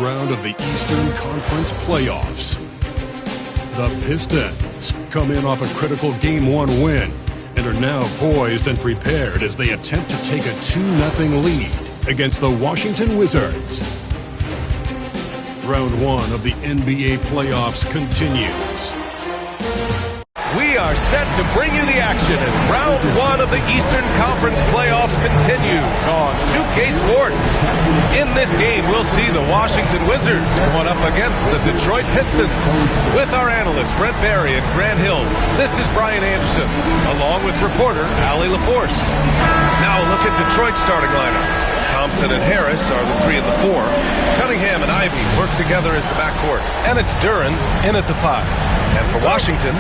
round of the Eastern Conference Playoffs. The Pistons come in off a critical Game 1 win and are now poised and prepared as they attempt to take a 2-0 lead against the Washington Wizards. Round 1 of the NBA playoffs continues. We are set to bring you the action as round 1 of the Eastern Conference Playoffs continues on 2K Sports. In this game, we'll see the Washington Wizards going up against the Detroit Pistons. With our analysts, Brent Barry and Grant Hill, this is Brian Anderson, along with reporter Allie LaForce. Now look at Detroit's starting lineup. Thompson and Harris are the 3 and the 4. Cunningham and Ivy work together as the backcourt. And it's Duren in at the 5. And for Washington,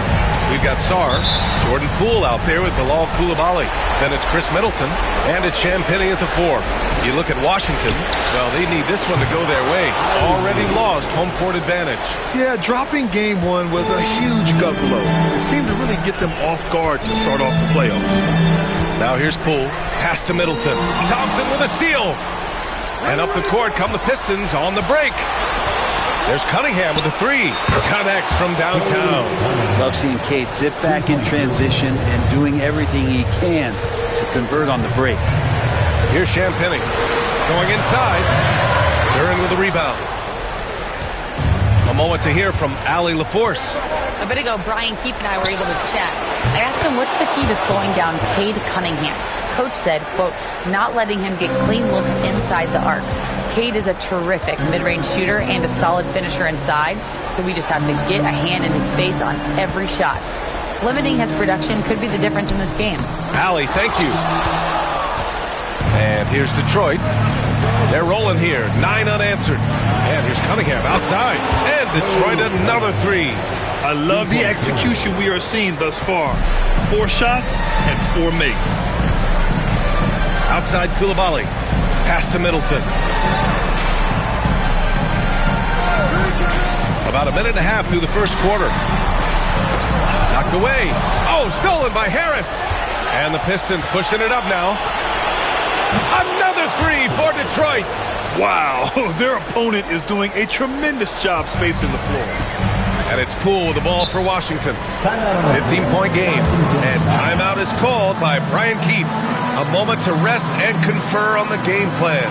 we've got Sarr, Jordan Poole out there with Bilal Coulibaly. Then it's Chris Middleton, and it's Champagnie at the 4. You look at Washington, well, they need this one to go their way. Already lost home court advantage. Yeah, dropping Game 1 was a huge gut blow. It seemed to really get them off guard to start off the playoffs. Now here's Poole, pass to Middleton. Thompson with a steal. And up the court come the Pistons on the break. There's Cunningham with a 3. Connects from downtown. Love seeing Cade zip back in transition and doing everything he can to convert on the break. Here's Champagnie going inside. Duren with a rebound. A moment to hear from Allie LaForce. A bit ago, Brian Keefe and I were able to chat. I asked him what's the key to slowing down Cade Cunningham. Coach said, quote, not letting him get clean looks inside the arc. Cade is a terrific mid-range shooter and a solid finisher inside, so we just have to get a hand in his face on every shot. Limiting his production could be the difference in this game. Allie, thank you. And here's Detroit. They're rolling here, 9 unanswered. And here's Cunningham outside. And Detroit another 3. I love the execution we are seeing thus far. 4 shots and 4 makes. Outside Coulibaly. Pass to Middleton. About a minute and a half through the first quarter. Knocked away. Oh, stolen by Harris. And the Pistons pushing it up now. Another 3 for Detroit. Wow, their opponent is doing a tremendous job spacing the floor. And it's Poole with the ball for Washington. 15-point game. And timeout is called by Brian Keefe. A moment to rest and confer on the game plan.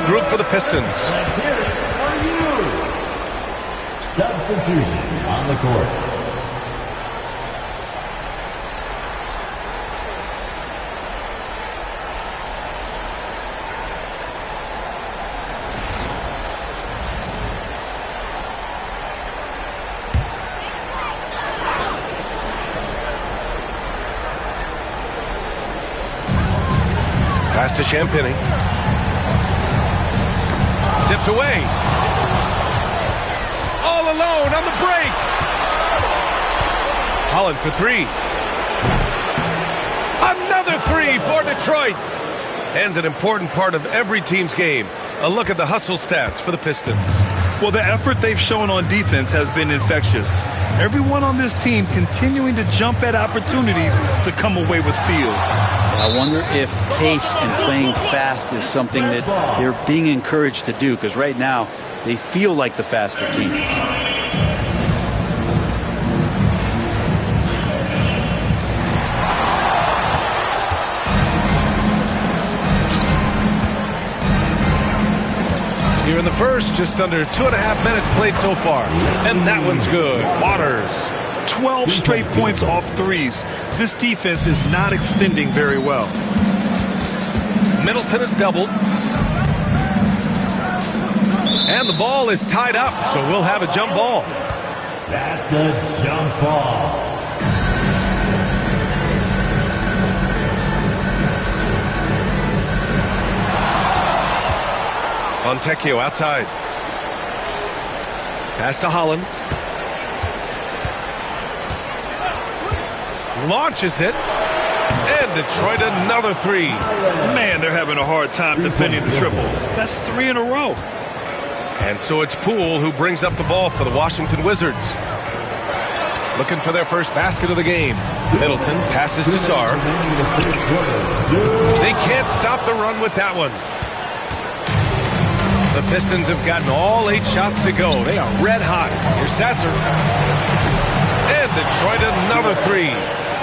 Group for the Pistons. Let's hear it for you. Substitution on the court. Pass to Champagnie. Tipped away. All alone on the break. Holland for 3. Another 3 for Detroit. And an important part of every team's game. A look at the hustle stats for the Pistons. Well, the effort they've shown on defense has been infectious. Everyone on this team continuing to jump at opportunities to come away with steals. I wonder if pace and playing fast is something that they're being encouraged to do, because right now they feel like the faster team. Here in the first, just under 2.5 minutes played so far. And that one's good. Waters. 12 straight points off threes. This defense is not extending very well. Middleton is doubled. And the ball is tied up, so we'll have a jump ball. That's a jump ball. Fontecchio outside. Pass to Holland. Launches it. And Detroit another three. Man, they're having a hard time defending the triple. That's 3 in a row. And so it's Poole who brings up the ball for the Washington Wizards. Looking for their first basket of the game. Middleton passes to Sarr. They can't stop the run with that one. The Pistons have gotten all 8 shots to go. They are red hot. Here's Sasser. And Detroit another three.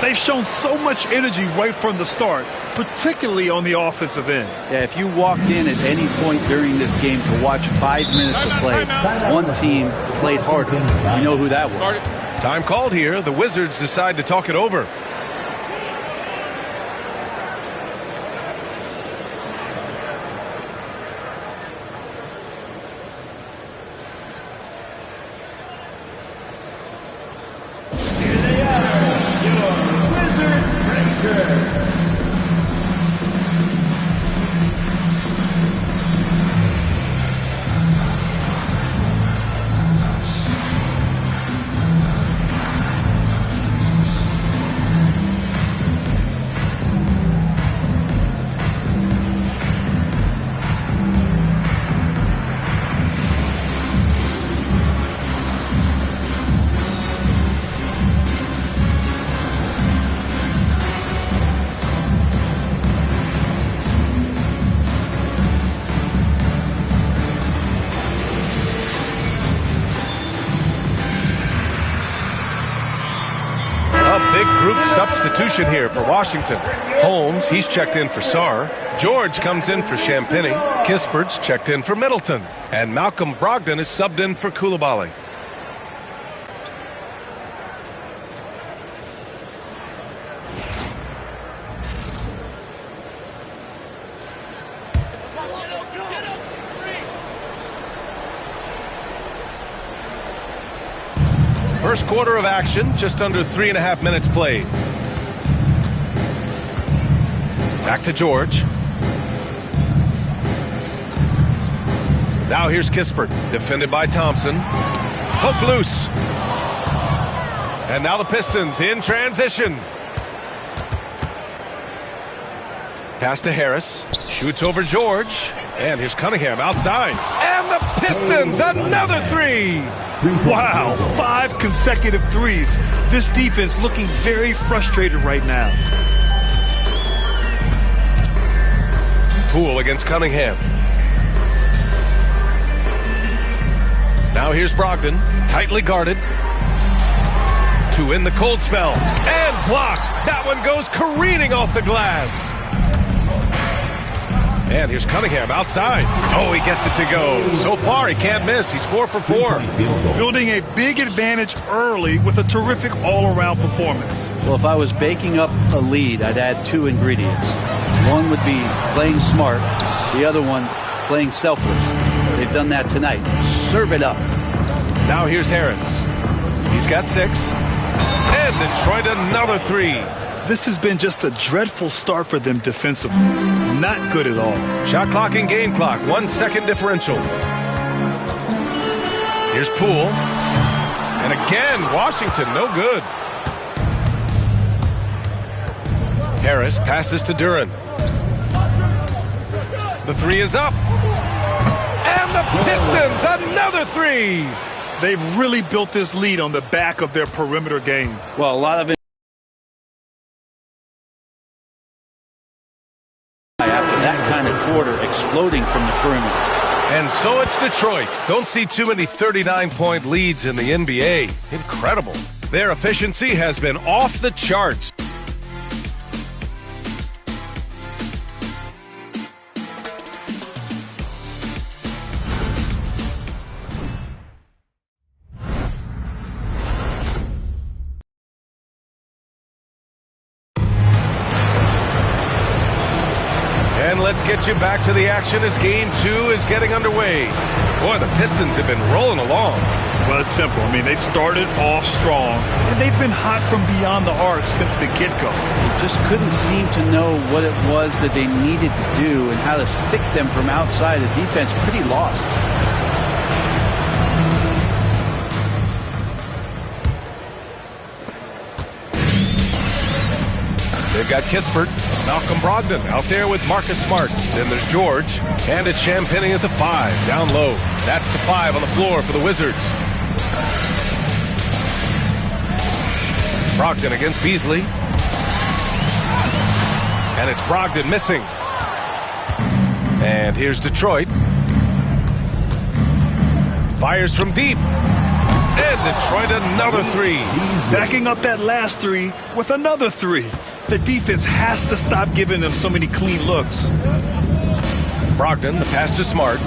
They've shown so much energy right from the start, particularly on the offensive end. Yeah, if you walked in at any point during this game to watch 5 minutes of play, one team played harder. You know who that was. Time called here. The Wizards decide to talk it over. Substitution here for Washington. Holmes, he's checked in for Sarr. George comes in for Champagny. Kispert's checked in for Middleton. And Malcolm Brogdon is subbed in for Coulibaly. First quarter of action, just under 3.5 minutes played. Back to George. Now here's Kispert, defended by Thompson. Hook loose. And now the Pistons in transition. Pass to Harris. Shoots over George. And here's Cunningham outside. And the Pistons, another three. Wow, 5 consecutive threes. This defense looking very frustrated right now. Poole against Cunningham. Now here's Brogdon, tightly guarded. To in the cold spell. And blocked. That one goes careening off the glass. And here's Cunningham outside. Oh, he gets it to go. So far, he can't miss. He's 4 for 4. Building a big advantage early with a terrific all-around performance. Well, if I was baking up a lead, I'd add 2 ingredients. One would be playing smart. The other one, playing selfless. They've done that tonight. Serve it up. Now here's Harris. He's got 6. And Detroit another three. This has been just a dreadful start for them defensively. Not good at all. Shot clock and game clock, 1 second differential. Here's Poole. And again, Washington, no good. Harris passes to Duren. The three is up. And the Pistons, another three. They've really built this lead on the back of their perimeter game. Well, a lot of it after that kind of quarter exploding from the perimeter. And so it's Detroit. Don't see too many 39-point leads in the NBA. Incredible. Their efficiency has been off the charts. let's get you back to the action as Game 2 is getting underway. Boy, the Pistons have been rolling along. Well, it's simple. I mean, they started off strong, and they've been hot from beyond the arc since the get-go. They just couldn't seem to know what it was that they needed to do and how to stick them from outside. The defense pretty lost. They've got Kispert, Malcolm Brogdon out there with Marcus Smart. Then there's George, and it's Champagnie at the 5, down low. That's the 5 on the floor for the Wizards. Brogdon against Beasley. And it's Brogdon missing. And here's Detroit. Fires from deep. And Detroit another 3. Backing up that last 3 with another 3. The defense has to stop giving them so many clean looks. Brogdon, the pass to Smart.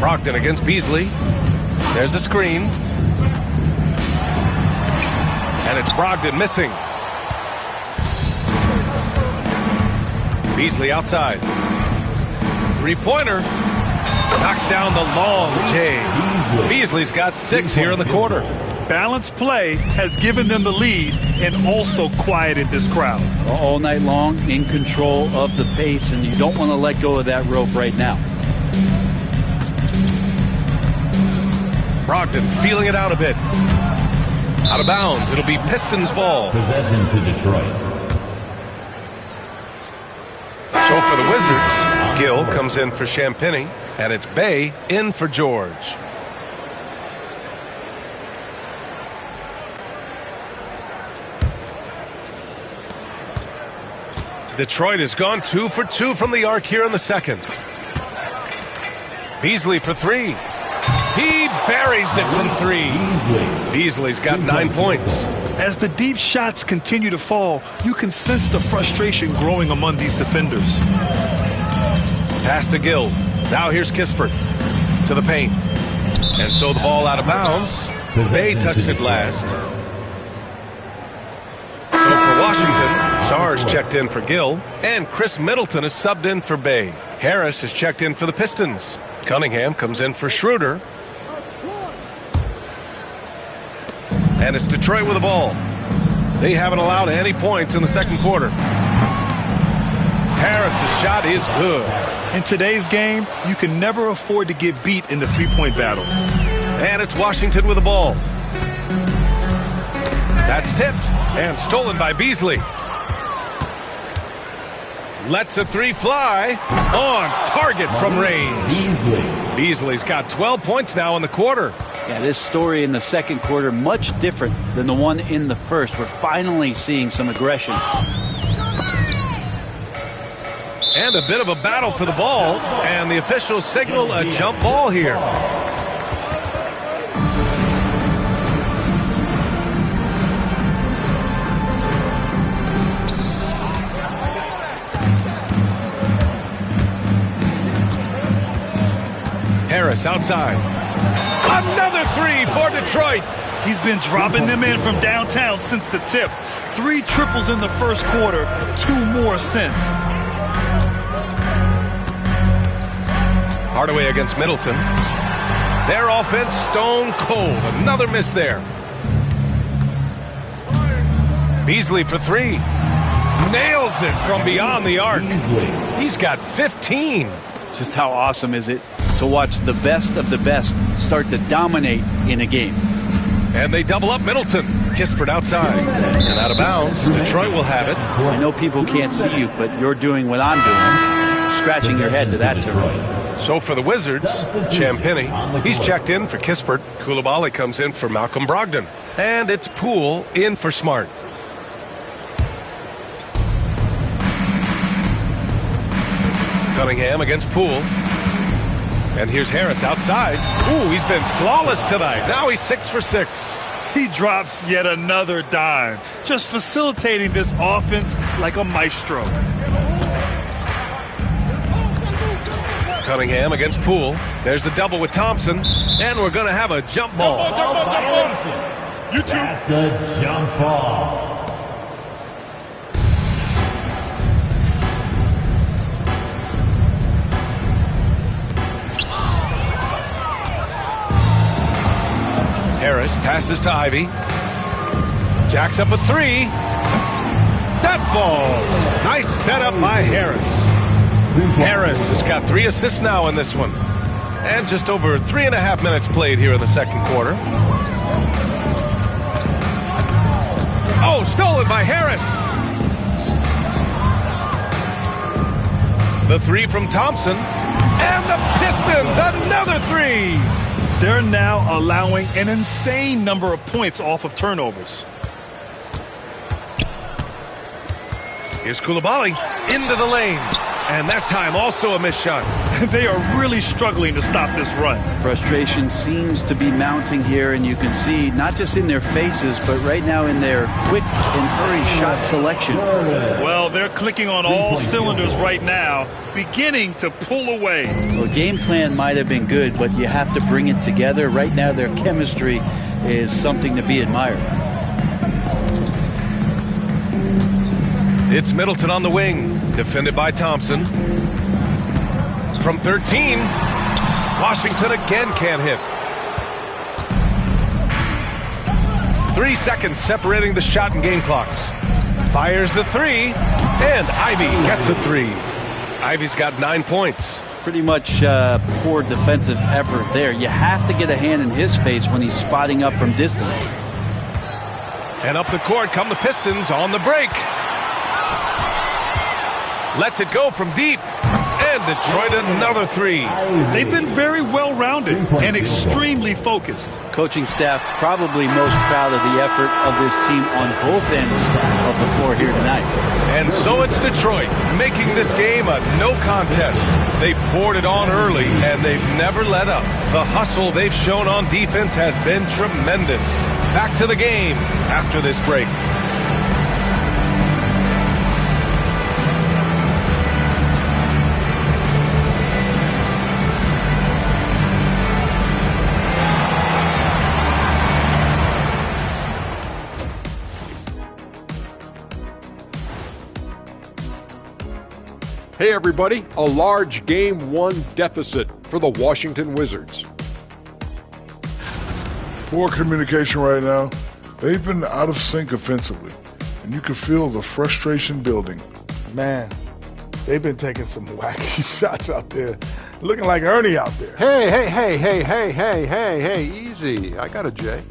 Brogdon against Beasley. There's a screen. And it's Brogdon missing. Beasley outside. Three-pointer. Knocks down the long J. Beasley's got 6 here in the quarter. Balanced play has given them the lead and also quieted this crowd. All night long, in control of the pace, and you don't want to let go of that rope right now. Brogdon feeling it out a bit. Out of bounds. It'll be Pistons ball. Possession to Detroit. So for the Wizards, Gill comes in for Champagnie, and it's Bay in for George. Detroit has gone 2 for 2 from the arc here in the second. Beasley for 3. He buries it from 3. Beasley's got 9 points. As the deep shots continue to fall, you can sense the frustration growing among these defenders. Pass to Gill. Now here's Kispert to the paint. And so the ball out of bounds. Bay touched it last. So for Washington, Sarge checked in for Gill, and Chris Middleton is subbed in for Bay. Harris is checked in for the Pistons. Cunningham comes in for Schroeder. And it's Detroit with the ball. They haven't allowed any points in the second quarter. Harris's shot is good. In today's game, you can never afford to get beat in the three-point battle. And it's Washington with the ball. That's tipped and stolen by Beasley. Lets a 3 fly on target from range. Beasley's got 12 points now in the quarter. Yeah, this story in the second quarter much different than the one in the first. We're finally seeing some aggression. And a bit of a battle for the ball, and the officials signal a jump ball here. Harris outside. Another 3 for Detroit. He's been dropping them in from downtown since the tip. 3 triples in the first quarter, 2 more since. Hardaway against Middleton. Their offense stone cold. Another miss there. Beasley for 3. Nails it from beyond the arc. He's got 15. Just how awesome is it to watch the best of the best start to dominate in a game. And they double up Middleton. Kispert outside. And out of bounds. Detroit will have it. I know people can't see you, but you're doing what I'm doing. Scratching your head to that term. So for the Wizards, Champagnie, he's checked in for Kispert. Coulibaly comes in for Malcolm Brogdon. And it's Poole in for Smart. Cunningham against Poole. And here's Harris outside. Ooh, he's been flawless tonight. Now he's 6 for 6. He drops yet another dime, just facilitating this offense like a maestro. Cunningham against Poole. There's the double with Thompson. And we're going to have a jump ball. That's a jump ball. Harris passes to Ivy. Jacks up a three. That falls. Nice setup by Harris. Harris has got 3 assists now in this one. And just over 3.5 minutes played here in the second quarter. Oh, stolen by Harris. The three from Thompson. And the Pistons, another three. They're now allowing an insane number of points off of turnovers. Here's Coulibaly into the lane. And that time also a missed shot. They are really struggling to stop this run. Frustration seems to be mounting here, and you can see not just in their faces, but right now in their quick and hurried shot selection. Well, they're clicking on all cylinders right now, beginning to pull away. Well, game plan might have been good, but you have to bring it together. Right now, their chemistry is something to be admired. It's Middleton on the wing, defended by Thompson. From 13, Washington again can't hit. 3 seconds separating the shot and game clocks. Fires the three, and Ivy gets a three. Ivy's got 9 points. Pretty much poor defensive effort there. You have to get a hand in his face when he's spotting up from distance. And up the court come the Pistons on the break. Lets it go from deep. And Detroit another three. They've been very well-rounded and extremely focused. Coaching staff probably most proud of the effort of this team on both ends of the floor here tonight. And so it's Detroit making this game a no contest. They poured it on early and they've never let up. The hustle they've shown on defense has been tremendous. Back to the game after this break. Hey everybody, a large Game 1 deficit for the Washington Wizards. Poor communication right now. They've been out of sync offensively, and you can feel the frustration building. Man, they've been taking some wacky shots out there, looking like Ernie out there. Hey, easy. I got a J.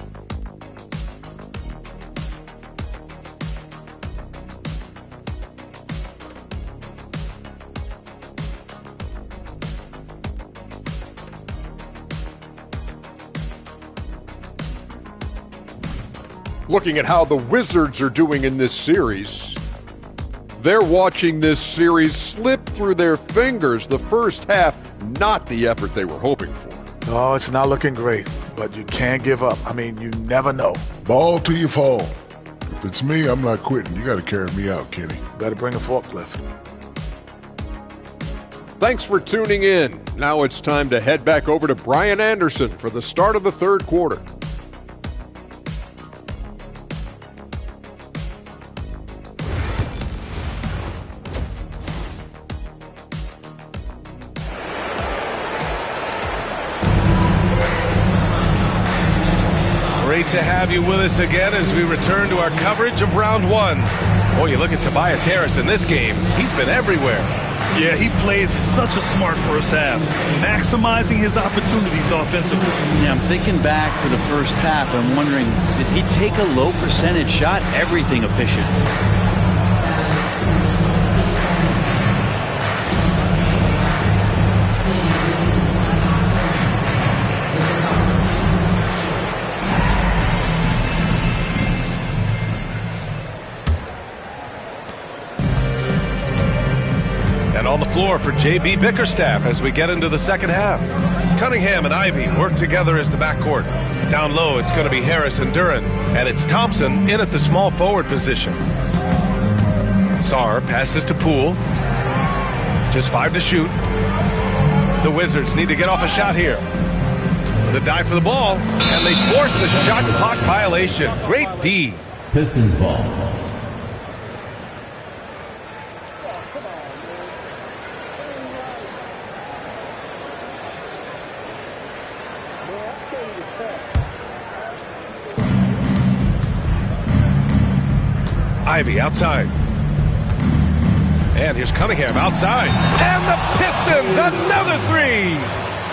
Looking at how the Wizards are doing in this series, they're watching this series slip through their fingers. The first half, not the effort they were hoping for. Oh, it's not looking great, but you can't give up. I mean, you never know. Ball till you fall. If it's me, I'm not quitting. You got to carry me out, Kenny. Better bring a forklift. Thanks for tuning in. Now it's time to head back over to Brian Anderson for the start of the third quarter. Great to have you with us again as we return to our coverage of round one. Boy, you look at Tobias Harris in this game. He's been everywhere. Yeah, he played such a smart first half, maximizing his opportunities offensively. Yeah, I'm thinking back to the first half. I'm wondering, did he take a low percentage shot? Everything efficient. On the floor for J.B. Bickerstaff as we get into the second half. Cunningham and Ivy work together as the backcourt. Down low, it's going to be Harris and Duren, and it's Thompson in at the small forward position. Sarr passes to Poole. Just 5 to shoot. The Wizards need to get off a shot here. The dive for the ball, and they force the shot clock violation. Great D. Pistons ball. Ivy outside. And here's Cunningham outside. And the Pistons, another three.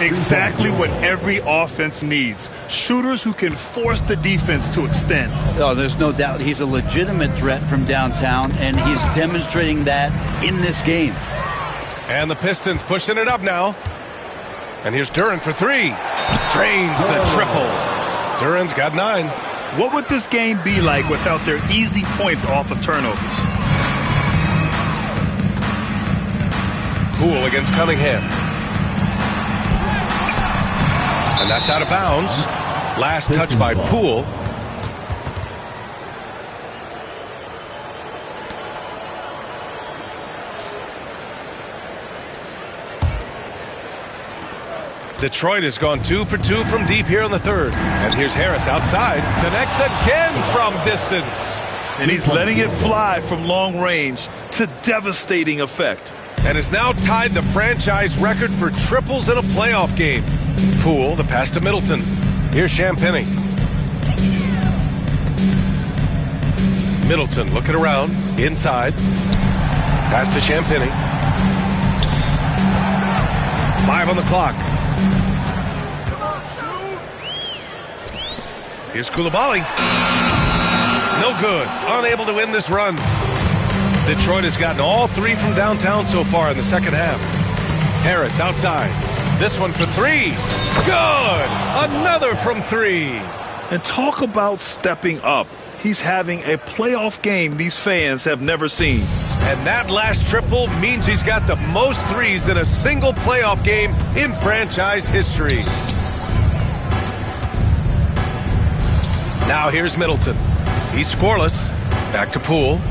Exactly what every offense needs. Shooters who can force the defense to extend. Oh, there's no doubt he's a legitimate threat from downtown, and he's demonstrating that in this game. And the Pistons pushing it up now. And here's Duren for three. Drains the triple. Duren's got 9. What would this game be like without their easy points off of turnovers? Poole against Cunningham. And that's out of bounds. Last touch by Poole. Detroit has gone 2 for 2 from deep here in the third. And here's Harris outside. Connects again from distance. And he's letting it fly from long range to devastating effect. And has now tied the franchise record for triples in a playoff game. Poole, the pass to Middleton. Here's Champagnie. Middleton looking around. Inside. Pass to Champagnie. 5 on the clock. Here's Coulibaly. No good. Unable to win this run. Detroit has gotten all 3 from downtown so far in the second half. Harris outside. This one for 3. Good. Another from 3. And talk about stepping up. He's having a playoff game these fans have never seen. And that last triple means he's got the most threes in a single playoff game in franchise history. Now here's Middleton. He's scoreless. Back to Poole.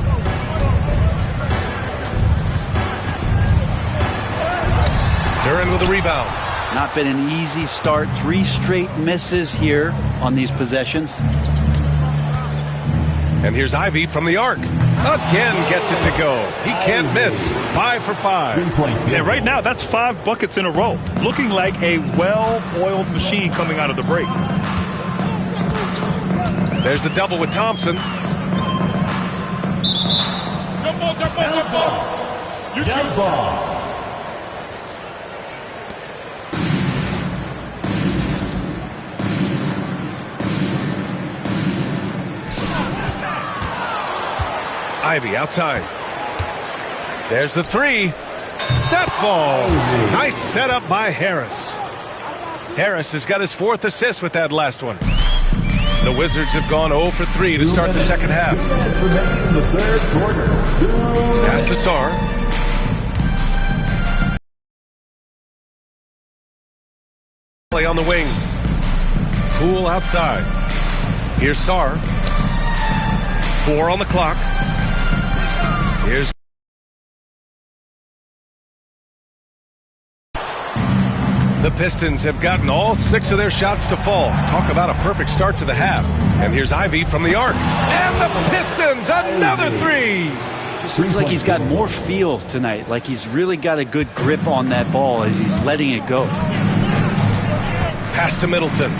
Duren with a rebound. Not been an easy start. 3 straight misses here on these possessions. And here's Ivy from the arc. Again gets it to go. He can't miss. 5 for 5. And right now, that's 5 buckets in a row. Looking like a well-oiled machine coming out of the break. There's the double with Thompson. Jump ball. Jump ball. Ivy outside. There's the 3. That falls. Nice setup by Harris. Harris has got his 4th assist with that last one. The Wizards have gone 0 for 3 to start the second half. Pass to Sarr. Play on the wing. Poole outside. Here's Sarr. 4 on the clock. Here's the Pistons have gotten all 6 of their shots to fall. Talk about a perfect start to the half. And here's Ivy from the arc. And the Pistons, another 3. Seems like he's got more feel tonight. Like he's really got a good grip on that ball as he's letting it go. Pass to Middleton.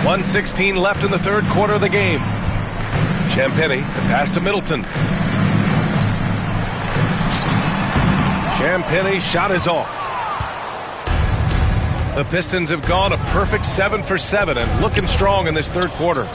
1:16 left in the third quarter of the game. Champagnie, the pass to Middleton. Champagnie shot is off. The Pistons have gone a perfect 7 for 7 and looking strong in this third quarter.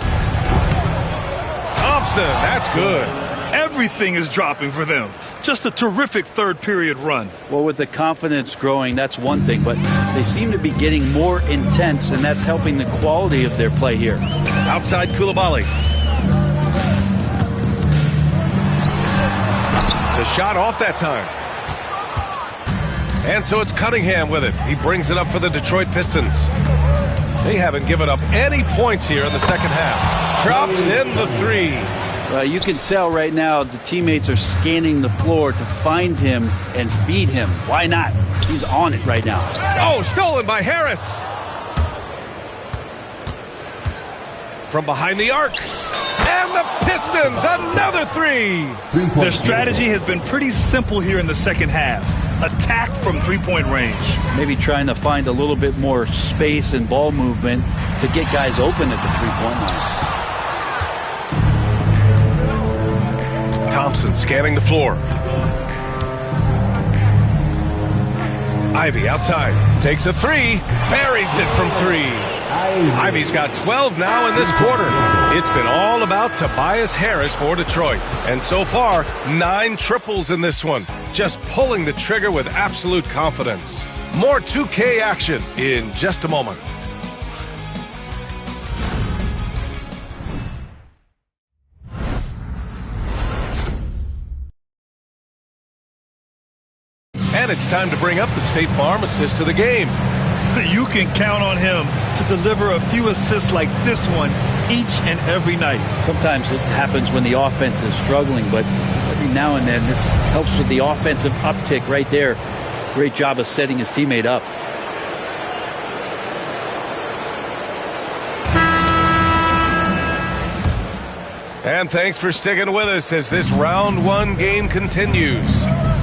Thompson, that's good. Everything is dropping for them. Just a terrific third period run. Well, with the confidence growing, that's one thing, but they seem to be getting more intense, and that's helping the quality of their play here. Outside Coulibaly. The shot off that time. And so it's Cunningham with it. He brings it up for the Detroit Pistons. They haven't given up any points here in the second half. Drops in the 3. You can tell right now the teammates are scanning the floor to find him and feed him. Why not? He's on it right now. Oh, stolen by Harris. From behind the arc. And the Pistons, another 3. Their strategy has been pretty simple here in the second half. Attack from three-point range. Maybe trying to find a little bit more space and ball movement to get guys open at the three-point line. Thompson scanning the floor. Ivy outside, takes a three, buries it from three. Ivy's got 12 now in this quarter. It's been all about Tobias Harris for Detroit. And so far, 9 triples in this one. Just pulling the trigger with absolute confidence. More 2K action in just a moment. And it's time to bring up the State Farm assist to the game. You can count on him to deliver a few assists like this one each and every night. Sometimes it happens when the offense is struggling, but every now and then this helps with the offensive uptick right there. Great job of setting his teammate up. And thanks for sticking with us as this round 1 game continues.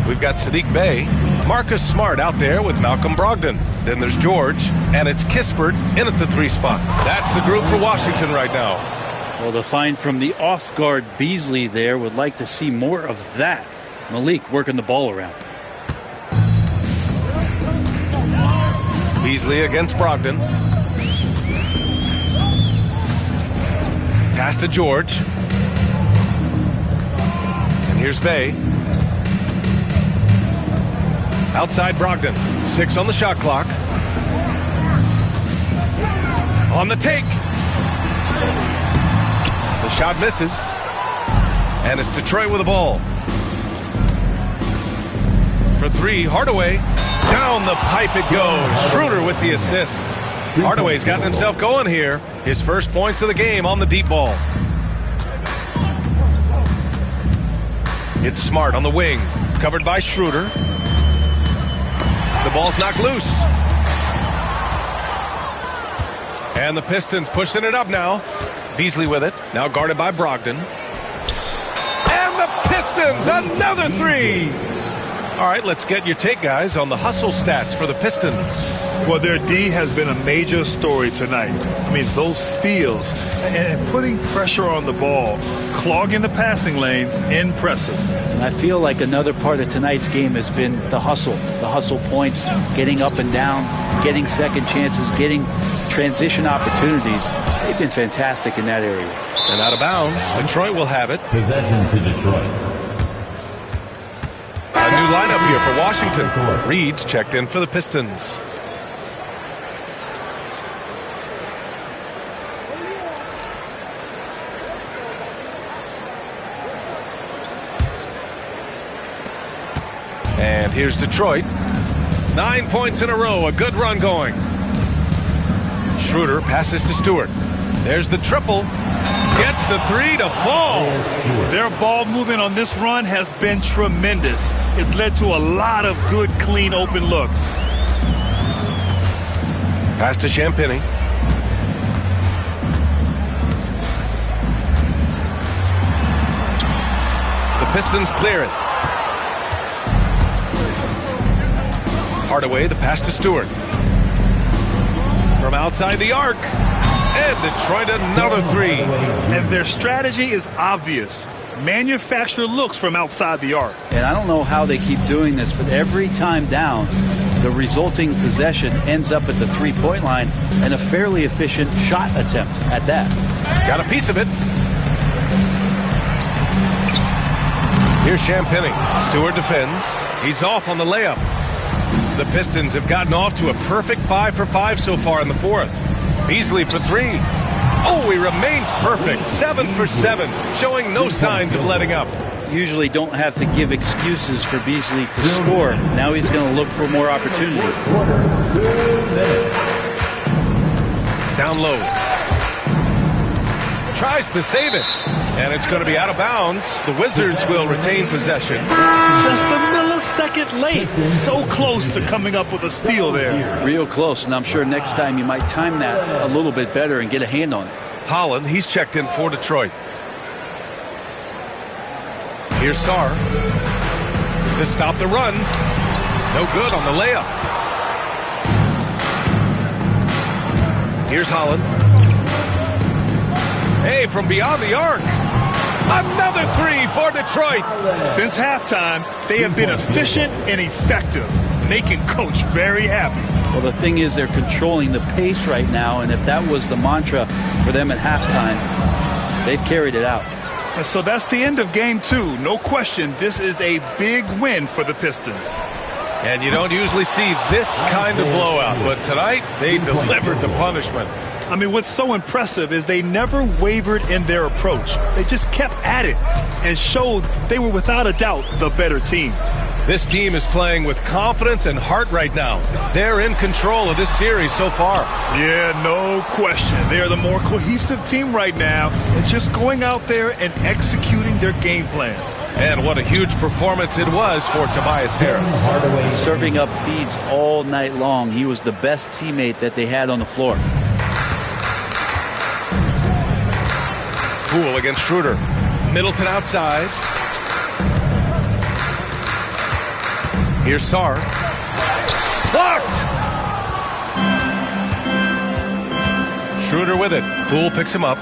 We've got Sadiq Bey, Marcus Smart out there with Malcolm Brogdon. Then there's George, and it's Kispert in at the 3 spot. That's the group for Washington right now. Well, the find from the off-guard Beasley there would like to see more of that. Malik working the ball around. Beasley against Brogdon. Pass to George. And here's Bey. Outside Brogdon. 6 on the shot clock. On the take. The shot misses. And it's Detroit with the ball. For 3, Hardaway. Down the pipe it goes. Schroeder with the assist. Hardaway's gotten himself going here. His first points of the game on the deep ball. It's Smart on the wing. Covered by Schroeder. The ball's knocked loose. And the Pistons pushing it up now. Beasley with it. Now guarded by Brogdon. And the Pistons, another 3. All right, let's get your take, guys, on the hustle stats for the Pistons. Well, their D has been a major story tonight. I mean, those steals and putting pressure on the ball, clogging the passing lanes, impressive. And I feel like another part of tonight's game has been the hustle points, getting up and down, getting second chances, getting transition opportunities. They've been fantastic in that area. And out of bounds, Detroit will have it. Possession to Detroit. A new lineup here for Washington. Reed's checked in for the Pistons. And here's Detroit. 9 points in a row, a good run going. Schroeder passes to Stewart. There's the triple. Gets the 3 to fall. Their ball movement on this run has been tremendous. It's led to a lot of good, clean, open looks. Pass to Champagny. The Pistons clear it. Hardaway, the pass to Stewart. From outside the arc. And Detroit another 3. And their strategy is obvious. Manufacture looks from outside the arc. And I don't know how they keep doing this, but every time down, the resulting possession ends up at the 3-point line and a fairly efficient shot attempt at that. Got a piece of it. Here's Champagny. Stewart defends. He's off on the layup. The Pistons have gotten off to a perfect 5 for 5 so far in the 4th. Beasley for 3. Oh, he remains perfect. 7 for 7, showing no signs of letting up. Usually don't have to give excuses for Beasley to score. Now he's going to look for more opportunities. Down low. Tries to save it. And it's going to be out of bounds. The Wizards will retain possession. Just a millisecond late. So close to coming up with a steal there. Real close, and I'm sure next time you might time that a little bit better and get a hand on it. Holland, he's checked in for Detroit. Here's Sarr to stop the run. No good on the layup. Here's Holland. Hey, from beyond the arc. Another three for Detroit. Since halftime, they have been efficient and effective, making Coach very happy. Well, the thing is they're controlling the pace right now, and if that was the mantra for them at halftime, they've carried it out. And so that's the end of game 2. No question, this is a big win for the Pistons. And you don't usually see this kind of blowout, but tonight they delivered the punishment. I mean, what's so impressive is they never wavered in their approach. They just kept at it and showed they were without a doubt the better team. This team is playing with confidence and heart right now. They're in control of this series so far. Yeah, no question. They're the more cohesive team right now and just going out there and executing their game plan. And what a huge performance it was for Tobias Harris. Serving up feeds all night long. He was the best teammate that they had on the floor. Poole against Schroeder. Middleton outside. Here's Sarr. Blocked! Schroeder with it. Poole picks him up.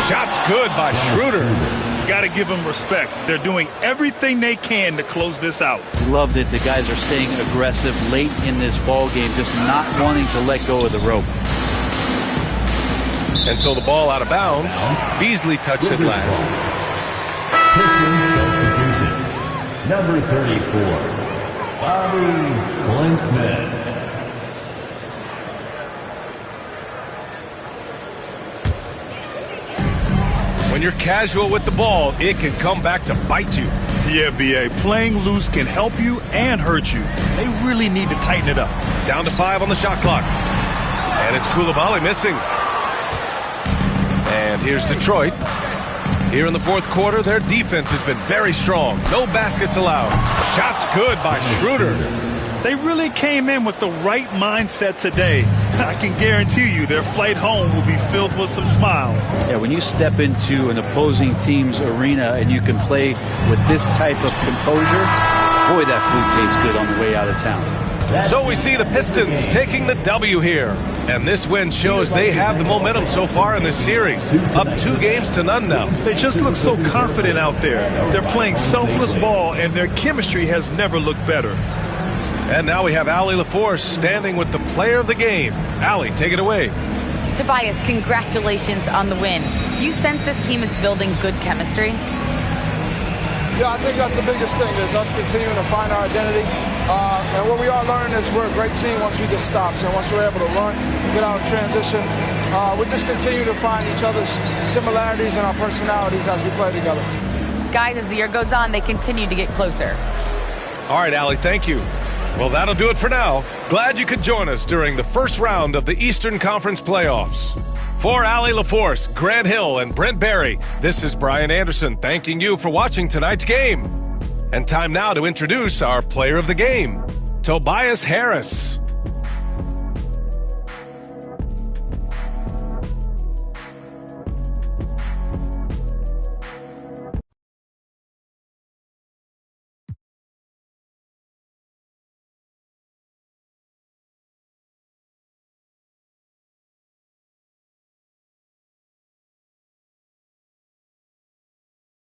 Shot's good by Schroeder. Got to give them respect. They're doing everything they can to close this out. Love that the guys are staying aggressive late in this ball game, just not wanting to let go of the rope. And so the ball out of bounds. Beasley touched it last. Pistons substitution. Number 34. Bobby Klinkman. When you're casual with the ball, it can come back to bite you. Yeah, B.A., playing loose can help you and hurt you. They really need to tighten it up. Down to 5 on the shot clock. And it's Coulibaly missing. And here's Detroit. Here in the fourth quarter, their defense has been very strong. No baskets allowed. Shots good by Schroeder. They really came in with the right mindset today. I can guarantee you their flight home will be filled with some smiles. Yeah, when you step into an opposing team's arena and you can play with this type of composure, boy, that food tastes good on the way out of town. So we see the Pistons taking the W here. And this win shows they have the momentum so far in this series. Up 2-0 now. They just look so confident out there. They're playing selfless ball, and their chemistry has never looked better. And now we have Allie LaForce standing with the player of the game. Allie, take it away. Tobias, congratulations on the win. Do you sense this team is building good chemistry? Yeah, I think that's the biggest thing is us continuing to find our identity. And what we are learning is we're a great team once we get stops. And once we're able to run, get out of transition, we just continue to find each other's similarities and our personalities as we play together. Guys, as the year goes on, they continue to get closer. All right, Allie, thank you. Well, that'll do it for now. Glad you could join us during the first round of the Eastern Conference playoffs. For Allie LaForce, Grant Hill, and Brent Barry, this is Brian Anderson thanking you for watching tonight's game. And time now to introduce our player of the game, Tobias Harris.